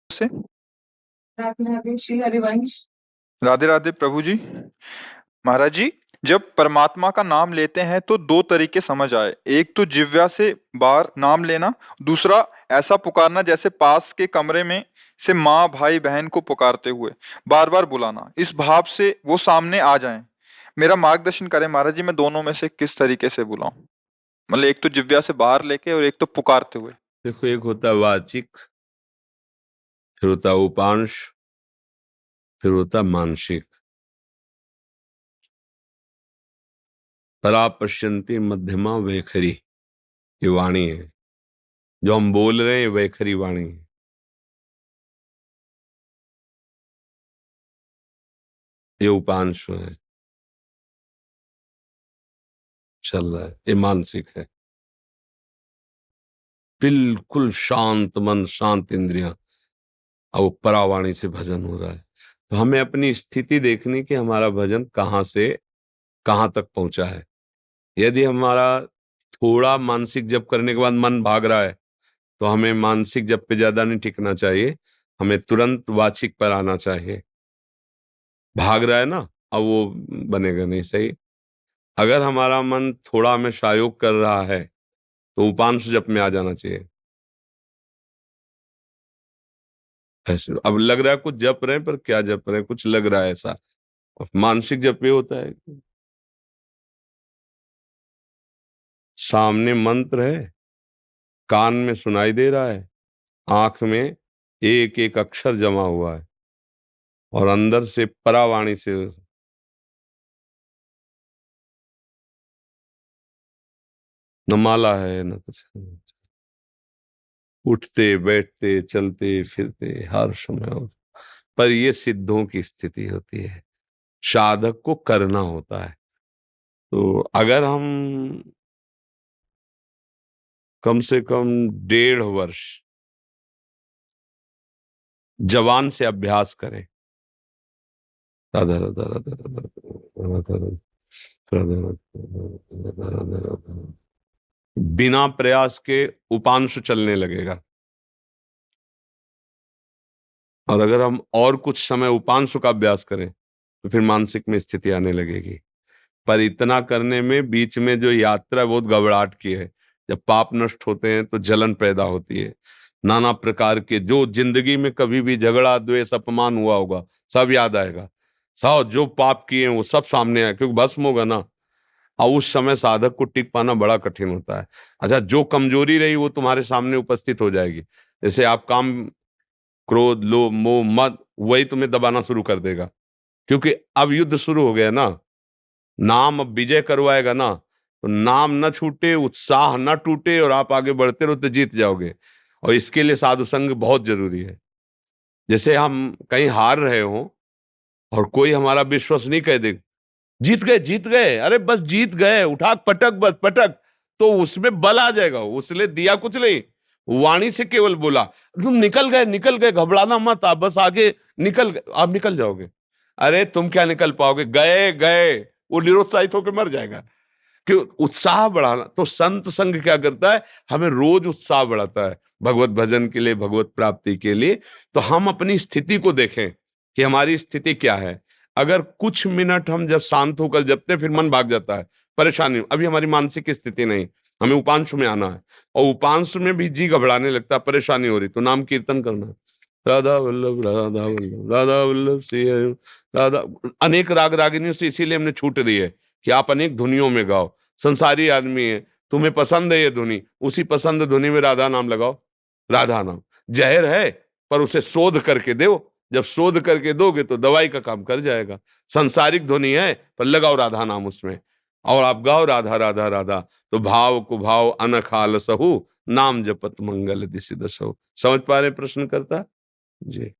से राधे राधे श्री हरिवंश। राधे राधे प्रभु जी। महाराज जी, जब परमात्मा का नाम लेते हैं तो दो तरीके समझ आए। एक तो जिह्वा से बाहर नाम लेना, दूसरा ऐसा पुकारना जैसे पास के कमरे में से माँ भाई बहन को पुकारते हुए बार बार बुलाना, इस भाव से वो सामने आ जाएं। मेरा मार्गदर्शन करें महाराज जी, मैं दोनों में से किस तरीके से बुलाऊं? मतलब एक तो जिह्वा से बाहर लेके और एक तो पुकारते हुए। देखो, एक होता है वाचिक, फिर होता है उपांश, फिर होता है मानसिक। परा पश्यन्ति मध्यमा वैखरी, ये वाणी है। जो हम बोल रहे हैं वैखरी वाणी है। ये उपांश है, चल रहा है। ये मानसिक है, बिल्कुल शांत मन, शांत इंद्रियां, अब परावाणी से भजन हो रहा है। तो हमें अपनी स्थिति देखनी कि हमारा भजन कहाँ से कहाँ तक पहुंचा है। यदि हमारा थोड़ा मानसिक जप करने के बाद मन भाग रहा है तो हमें मानसिक जप पे ज्यादा नहीं टिकना चाहिए, हमें तुरंत वाचिक पर आना चाहिए। भाग रहा है ना, अब वो बनेगा नहीं सही। अगर हमारा मन थोड़ा हमें शायोग कर रहा है तो उपांश जप में आ जाना चाहिए। ऐसे अब लग रहा है कुछ जप रहे हैं, पर क्या जप रहे हैं, कुछ लग रहा है ऐसा। मानसिक जप ये होता है सामने मंत्र है, कान में सुनाई दे रहा है, आंख में एक एक अक्षर जमा हुआ है और अंदर से परावाणी से न माला है न कुछ, उठते बैठते चलते फिरते हर समय पर ये सिद्धों की स्थिति होती है, साधक को करना होता है। तो अगर हम कम से कम 1.5 वर्ष जवान से अभ्यास करें, राधा राधा राधा राधा राधा राधा राधा राधा राधा, बिना प्रयास के उपांश चलने लगेगा। और अगर हम और कुछ समय उपांश का अभ्यास करें तो फिर मानसिक में स्थिति आने लगेगी। पर इतना करने में बीच में जो यात्रा बहुत घबराहट की है। जब पाप नष्ट होते हैं तो जलन पैदा होती है, नाना प्रकार के जो जिंदगी में कभी भी झगड़ा द्वेष अपमान हुआ होगा सब याद आएगा। सब जो पाप किए हैं वो सब सामने आए, क्योंकि भस्म होगा ना। और उस समय साधक को टिक पाना बड़ा कठिन होता है। अच्छा, जो कमजोरी रही वो तुम्हारे सामने उपस्थित हो जाएगी। जैसे आप काम, क्रोध, लोभ, मोह, मद, वही तुम्हें दबाना शुरू कर देगा, क्योंकि अब युद्ध शुरू हो गया ना। नाम अब विजय करवाएगा ना, तो नाम न छूटे, उत्साह न टूटे और आप आगे बढ़ते रहो तो जीत जाओगे। और इसके लिए साधु संग बहुत जरूरी है। जैसे हम कहीं हार रहे हो और कोई हमारा विश्वास नहीं कह दे, जीत गए जीत गए, अरे बस जीत गए, उठा पटक बस पटक, तो उसमें बल आ जाएगा। उसने दिया कुछ नहीं, वाणी से केवल बोला तुम निकल गए, घबराना मत, आप बस आगे निकल गए, आप निकल जाओगे। अरे तुम क्या निकल पाओगे, गए गए, वो निरुत्साहित होकर मर जाएगा। क्यों? उत्साह बढ़ाना। तो संत संग क्या करता है, हमें रोज उत्साह बढ़ाता है भगवत भजन के लिए, भगवत प्राप्ति के लिए। तो हम अपनी स्थिति को देखें कि हमारी स्थिति क्या है। अगर कुछ मिनट हम जब शांत होकर जपते फिर मन भाग जाता है, परेशानी, अभी हमारी मानसिक स्थिति नहीं, हमें उपांशु में आना है। और उपांशु में भी जी घबराने लगता है, परेशानी हो रही, तो नाम कीर्तन करना, राधा वल्लभ राधा वल्लभ राधा वल्लभ श्री हरि राधा। अनेक राग रागिनियों से इसीलिए हमने छूट दी है कि आप अनेक धुनियों में गाओ। संसारी आदमी है, तुम्हें पसंद है ये धुनी, उसी पसंद धुनी में राधा नाम लगाओ। राधा नाम जहर है, पर उसे शोध करके दो। जब शोध करके दोगे तो दवाई का काम कर जाएगा। संसारिक ध्वनि है, पर लगाओ राधा नाम उसमें, और आप गाओ राधा राधा राधा, तो भाव को भाव अनखाल सहु, नाम जपत मंगल दिशि दसहु। समझ पा रहे प्रश्न करता जी?